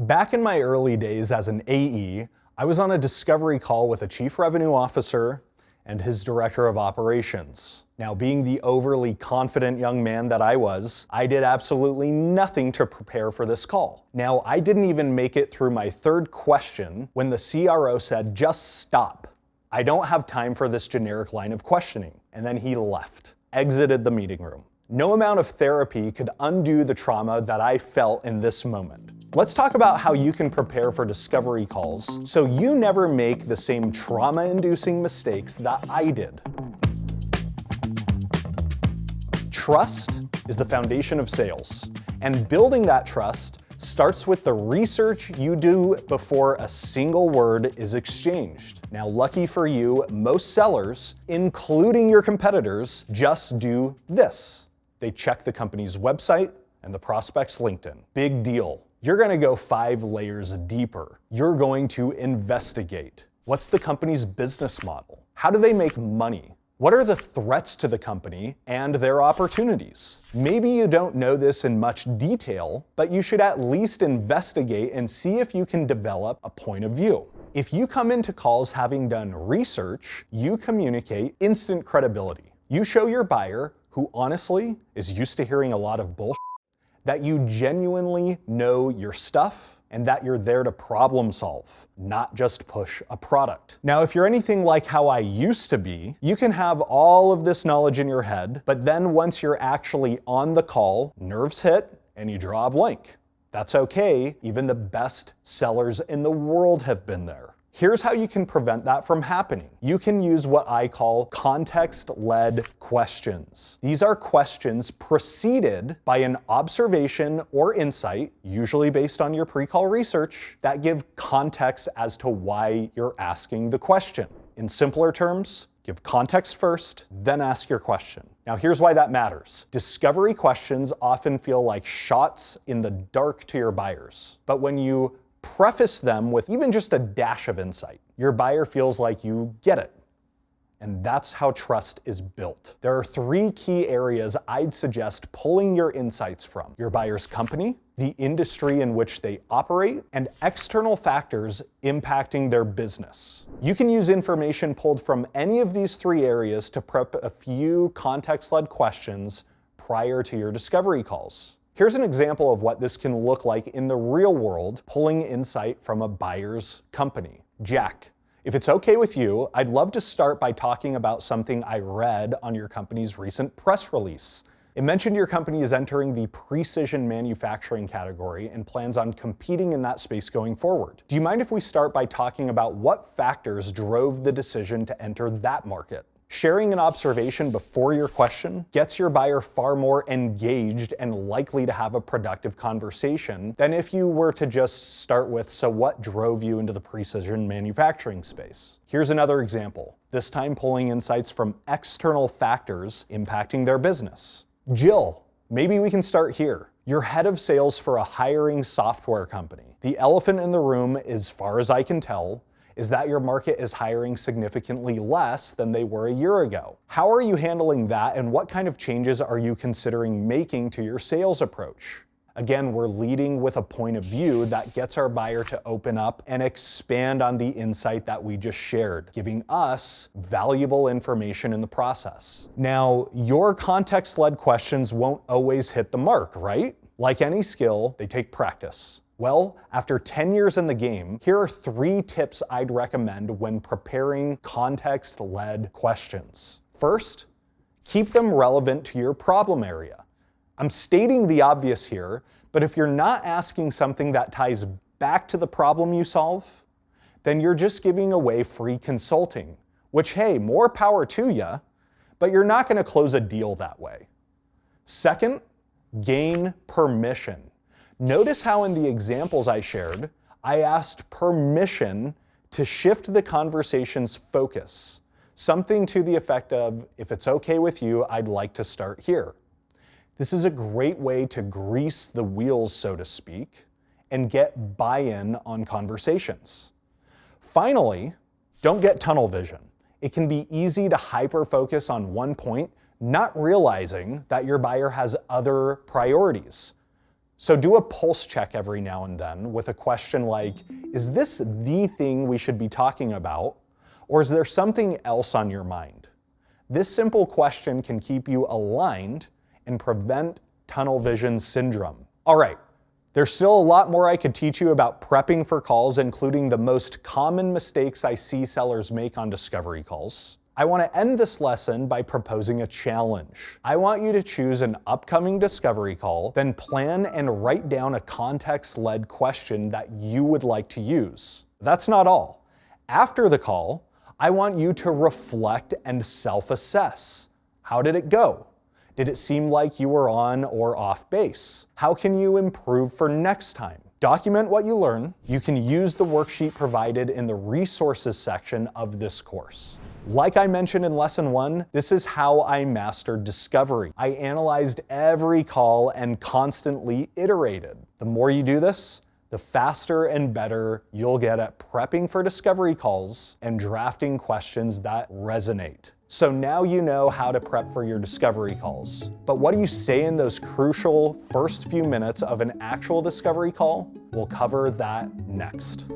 Back in my early days as an AE, I was on a discovery call with a chief revenue officer and his director of operations. Now, being the overly confident young man that I was, I did absolutely nothing to prepare for this call. Now, I didn't even make it through my third question when the CRO said, "Just stop. I don't have time for this generic line of questioning." And then he left, exited the meeting room. No amount of therapy could undo the trauma that I felt in this moment. Let's talk about how you can prepare for discovery calls so you never make the same trauma-inducing mistakes that I did. Trust is the foundation of sales, and building that trust starts with the research you do before a single word is exchanged. Now, lucky for you, most sellers, including your competitors, just do this. They check the company's website and the prospect's LinkedIn. Big deal. You're gonna go 5 layers deeper. You're going to investigate. What's the company's business model? How do they make money? What are the threats to the company and their opportunities? Maybe you don't know this in much detail, but you should at least investigate and see if you can develop a point of view. If you come into calls having done research, you communicate instant credibility. You show your buyer, who honestly is used to hearing a lot of bullshit, that you genuinely know your stuff and that you're there to problem solve, not just push a product. Now, if you're anything like how I used to be, you can have all of this knowledge in your head, but then once you're actually on the call, nerves hit and you draw a blank. That's okay, even the best sellers in the world have been there. Here's how you can prevent that from happening. You can use what I call context-led questions. These are questions preceded by an observation or insight, usually based on your pre-call research, that give context as to why you're asking the question. In simpler terms, give context first, then ask your question. Now, here's why that matters. Discovery questions often feel like shots in the dark to your buyers, but when you preface them with even just a dash of insight, your buyer feels like you get it. And that's how trust is built. There are 3 key areas I'd suggest pulling your insights from: your buyer's company, the industry in which they operate, and external factors impacting their business. You can use information pulled from any of these 3 areas to prep a few context-led questions prior to your discovery calls. Here's an example of what this can look like in the real world, pulling insight from a buyer's company. Jack, if it's okay with you, I'd love to start by talking about something I read on your company's recent press release. It mentioned your company is entering the precision manufacturing category and plans on competing in that space going forward. Do you mind if we start by talking about what factors drove the decision to enter that market? Sharing an observation before your question gets your buyer far more engaged and likely to have a productive conversation than if you were to just start with, "So what drove you into the precision manufacturing space?" Here's another example, this time pulling insights from external factors impacting their business. Jill, maybe we can start here. You're head of sales for a hiring software company. The elephant in the room, as far as I can tell, is that your market is hiring significantly less than they were a year ago. How are you handling that, and what kind of changes are you considering making to your sales approach? Again, we're leading with a point of view that gets our buyer to open up and expand on the insight that we just shared, giving us valuable information in the process. Now, your context-led questions won't always hit the mark, right? Like any skill, they take practice. Well, after 10 years in the game, here are 3 tips I'd recommend when preparing context-led questions. First, keep them relevant to your problem area. I'm stating the obvious here, but if you're not asking something that ties back to the problem you solve, then you're just giving away free consulting, which, hey, more power to you, but you're not gonna close a deal that way. Second, gain permission. Notice how in the examples I shared, I asked permission to shift the conversation's focus. Something to the effect of, "If it's okay with you, I'd like to start here." This is a great way to grease the wheels, so to speak, and get buy-in on conversations. Finally, don't get tunnel vision. It can be easy to hyper-focus on one point, not realizing that your buyer has other priorities. So do a pulse check every now and then with a question like, is this the thing we should be talking about? Or is there something else on your mind? This simple question can keep you aligned and prevent tunnel vision syndrome. All right, there's still a lot more I could teach you about prepping for calls, including the most common mistakes I see sellers make on discovery calls. I want to end this lesson by proposing a challenge. I want you to choose an upcoming discovery call, then plan and write down a context-led question that you would like to use. That's not all. After the call, I want you to reflect and self-assess. How did it go? Did it seem like you were on or off base? How can you improve for next time? Document what you learn. You can use the worksheet provided in the resources section of this course. Like I mentioned in lesson 1, this is how I mastered discovery. I analyzed every call and constantly iterated. The more you do this, the faster and better you'll get at prepping for discovery calls and drafting questions that resonate. So now you know how to prep for your discovery calls. But what do you say in those crucial first few minutes of an actual discovery call? We'll cover that next.